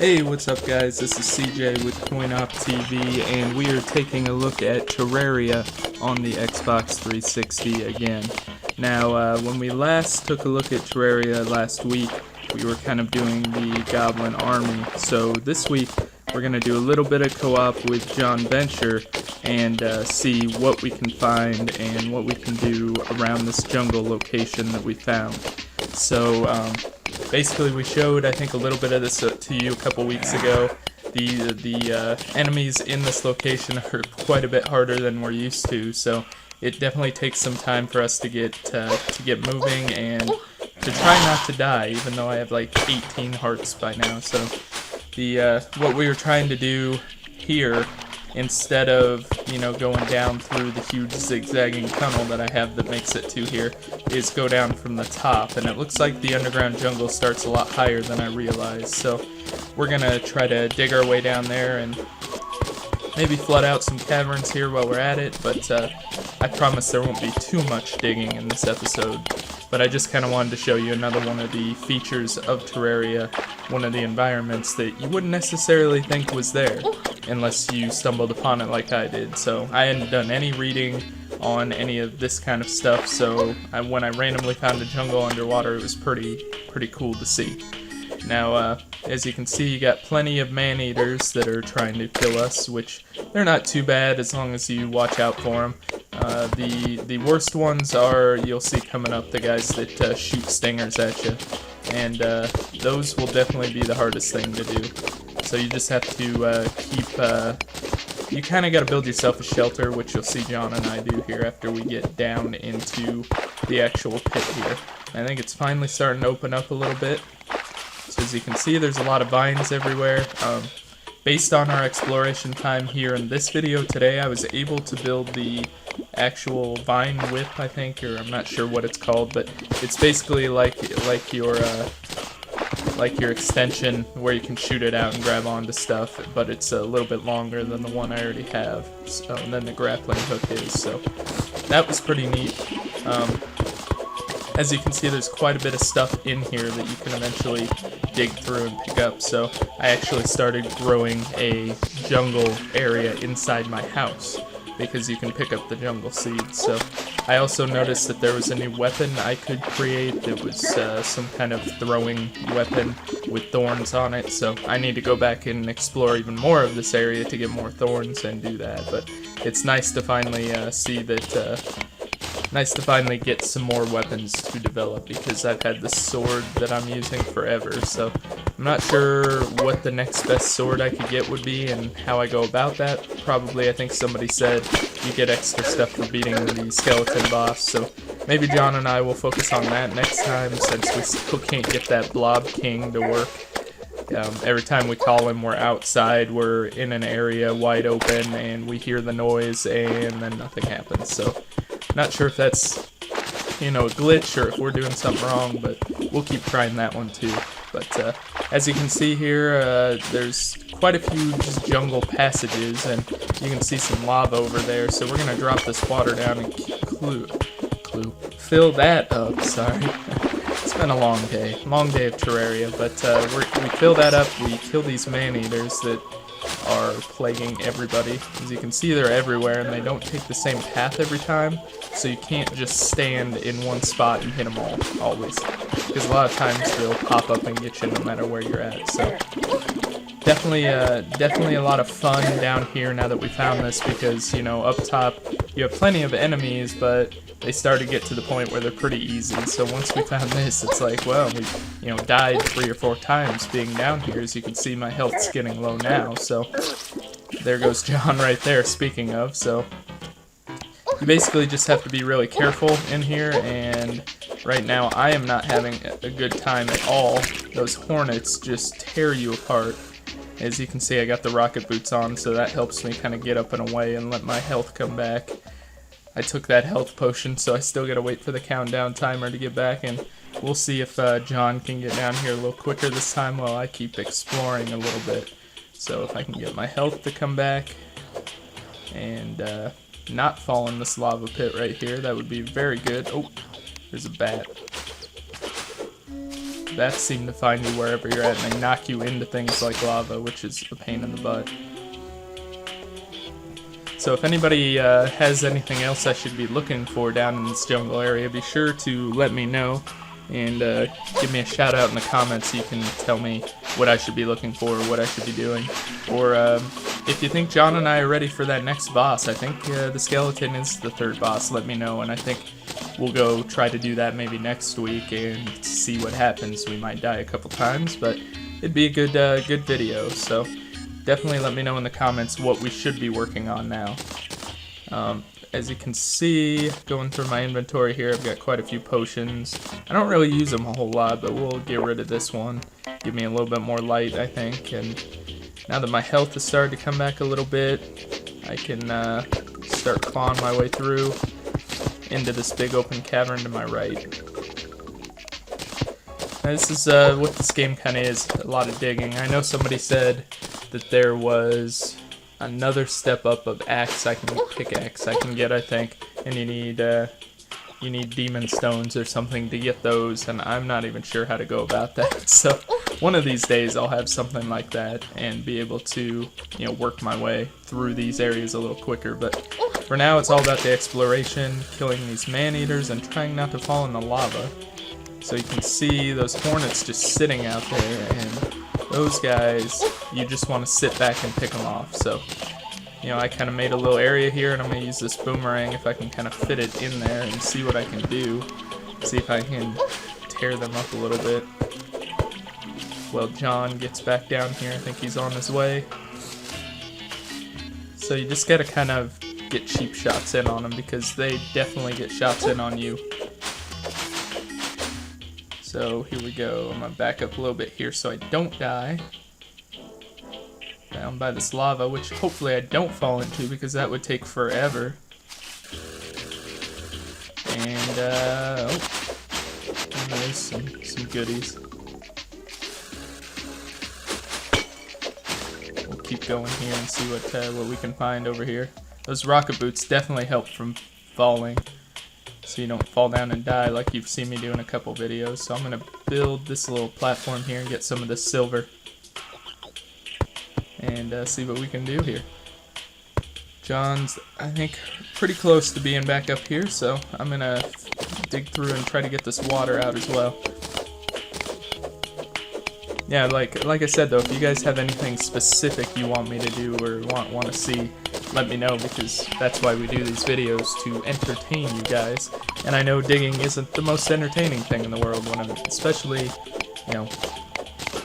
Hey, what's up guys? This is CJ with CoinOpTV, and we are taking a look at Terraria on the Xbox 360 again. Now, when we last took a look at Terraria last week, we were kind of doing the Goblin Army. So this week, we're going to do a little bit of co-op with John Venture and see what we can find and what we can do around this jungle location that we found. So, basically we showed, I think, a little bit of this to you a couple weeks ago. The enemies in this location are quite a bit harder than we're used to, so it definitely takes some time for us to get moving and to try not to die, even though I have like 18 hearts by now. So what we were trying to do here, instead of, going down through the huge zigzagging tunnel that I have that makes it to here, is go down from the top. And it looks like the underground jungle starts a lot higher than I realized. So we're gonna try to dig our way down there and maybe flood out some caverns here while we're at it. But I promise there won't be too much digging in this episode. But I just kind of wanted to show you another one of the features of Terraria, one of the environments that you wouldn't necessarily think was there unless you stumbled upon it like I did. So I hadn't done any reading on any of this kind of stuff, so when I randomly found a jungle underwater, it was pretty cool to see. Now, as you can see, you got plenty of man-eaters that are trying to kill us, which they're not too bad as long as you watch out for them. The worst ones are, you'll see coming up, the guys that shoot stingers at you, and those will definitely be the hardest thing to do. So you just have to you kind of got to build yourself a shelter, which you'll see John and I do here after we get down into the actual pit here. I think it's finally starting to open up a little bit. So as you can see, there's a lot of vines everywhere. Based on our exploration time here in this video today, I was able to build the actual vine whip, I think, or I'm not sure what it's called, but it's basically like your extension where you can shoot it out and grab onto stuff, but it's a little bit longer than the one I already have, and then the grappling hook is, so that was pretty neat. As you can see, there's quite a bit of stuff in here that you can eventually dig through and pick up, so I actually started growing a jungle area inside my house, because you can pick up the jungle seeds. So I also noticed that there was a new weapon I could create that was some kind of throwing weapon with thorns on it, so I need to go back and explore even more of this area to get more thorns and do that. But it's nice to finally see that nice to finally get some more weapons to develop, because I've had this sword that I'm using forever, so I'm not sure what the next best sword I could get would be and how I go about that. Probably, I think somebody said you get extra stuff for beating the skeleton boss, so maybe John and I will focus on that next time, since we still can't get that blob king to work. Every time we call him, we're outside, we're in an area wide open, and we hear the noise, and then nothing happens. So not sure if that's, a glitch or if we're doing something wrong, but we'll keep trying that one too. But as you can see here, there's quite a few just jungle passages, and you can see some lava over there, so we're going to drop this water down and fill that up, sorry. It's been a long day of Terraria, but we fill that up, we kill these man-eaters that are plaguing everybody. As you can see, they're everywhere, and they don't take the same path every time, so you can't just stand in one spot and hit them all, always. Because a lot of times they'll pop up and get you no matter where you're at, so definitely a lot of fun down here now that we found this, because, up top you have plenty of enemies, but they start to get to the point where they're pretty easy. So once we found this, it's like, well, we died 3 or 4 times being down here. As you can see, my health's getting low now, so there goes John right there, speaking of. So you basically just have to be really careful in here, and right now I am not having a good time at all. Those hornets just tear you apart. As you can see, I got the rocket boots on, so that helps me kind of get up and away and let my health come back. I took that health potion, so I still gotta wait for the countdown timer to get back, and we'll see if John can get down here a little quicker this time while I keep exploring a little bit. So if I can get my health to come back and not fall in this lava pit right here, that would be very good. Oh, there's a bat. bats seem to find you wherever you're at, and they knock you into things like lava, which is a pain in the butt. So if anybody has anything else I should be looking for down in this jungle area, be sure to let me know and give me a shout out in the comments so you can tell me what I should be looking for or what I should be doing. Or if you think John and I are ready for that next boss, I think the skeleton is the third boss, let me know, and I think we'll go try to do that maybe next week and see what happens. We might die a couple times, but it'd be a good video, so definitely let me know in the comments what we should be working on now. As you can see, going through my inventory here, I've got quite a few potions. I don't really use them a whole lot, but we'll get rid of this one. Give me a little bit more light, I think, and now that my health has started to come back a little bit, I can start clawing my way through into this big open cavern to my right. Now, this is what this game kind of is, a lot of digging. I know somebody said that there was another step up of pickaxe I can get, I think, and you need demon stones or something to get those, and I'm not even sure how to go about that. So one of these days I'll have something like that and be able to, you know, work my way through these areas a little quicker. But for now, it's all about the exploration, killing these man-eaters, and trying not to fall in the lava. So you can see those hornets just sitting out there, and those guys, you just want to sit back and pick them off. So, you know, I kind of made a little area here, and I'm going to use this boomerang if I can kind of fit it in there and see what I can do. See if I can tear them up a little bit. Well, John gets back down here. I think he's on his way. So you just got to kind of get cheap shots in on them, because they definitely get shots in on you. So here we go. I'm going to back up a little bit here so I don't die. Down by this lava, which hopefully I don't fall into, because that would take forever. And, there's some goodies. We'll keep going here and see what we can find over here. Those rocket boots definitely help from falling, so you don't fall down and die like you've seen me do in a couple videos. So I'm going to build this little platform here and get some of this silver and see what we can do here. John's, I think, pretty close to being back up here, so I'm going to dig through and try to get this water out as well. Yeah, like I said though, if you guys have anything specific you want me to do or want to see, let me know, because that's why we do these videos, to entertain you guys. And I know digging isn't the most entertaining thing in the world, when I'm especially, you know,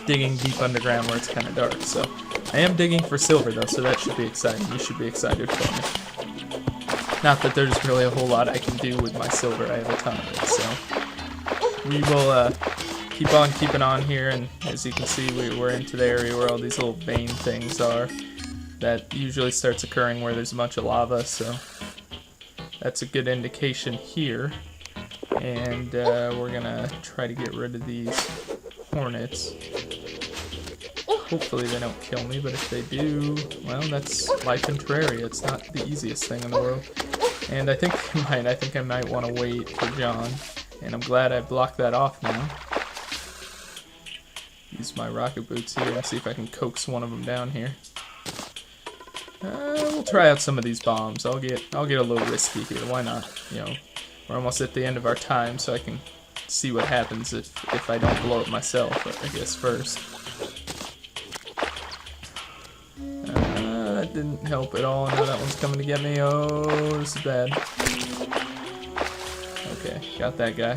digging deep underground where it's kind of dark. So I am digging for silver though, so that should be exciting. You should be excited for me. Not that there's really a whole lot I can do with my silver. I have a ton of it, so we will keep on keeping on here. And as you can see, we're into the area where all these little vein things are. That usually starts occurring where there's a bunch of lava, so that's a good indication here. And we're gonna try to get rid of these hornets. Hopefully they don't kill me, but if they do, well, that's life in Terraria. It's not the easiest thing in the world. And I think I might want to wait for John, and I'm glad I blocked that off now. Use my rocket boots here and see if I can coax one of them down here. We'll try out some of these bombs. I'll get a little risky here. Why not? You know, we're almost at the end of our time, so I can see what happens if I don't blow it myself, I guess, first. That didn't help at all. Now that one's coming to get me. Oh, this is bad. Okay, got that guy.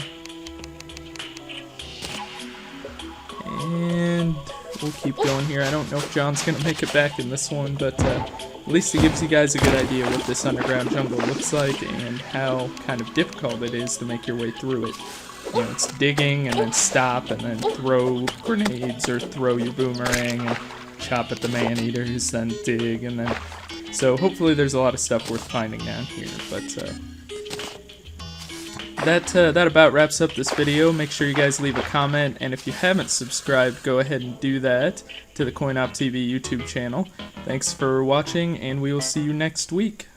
And we'll keep going here. I don't know if John's going to make it back in this one, but at least it gives you guys a good idea what this underground jungle looks like and how kind of difficult it is to make your way through it. You know, it's digging and then stop and then throw grenades or throw your boomerang and chop at the man-eaters, then dig, and then... So hopefully there's a lot of stuff worth finding down here, but that about wraps up this video. Make sure you guys leave a comment, and if you haven't subscribed, go ahead and do that to the CoinOpTV YouTube channel. Thanks for watching, and we will see you next week.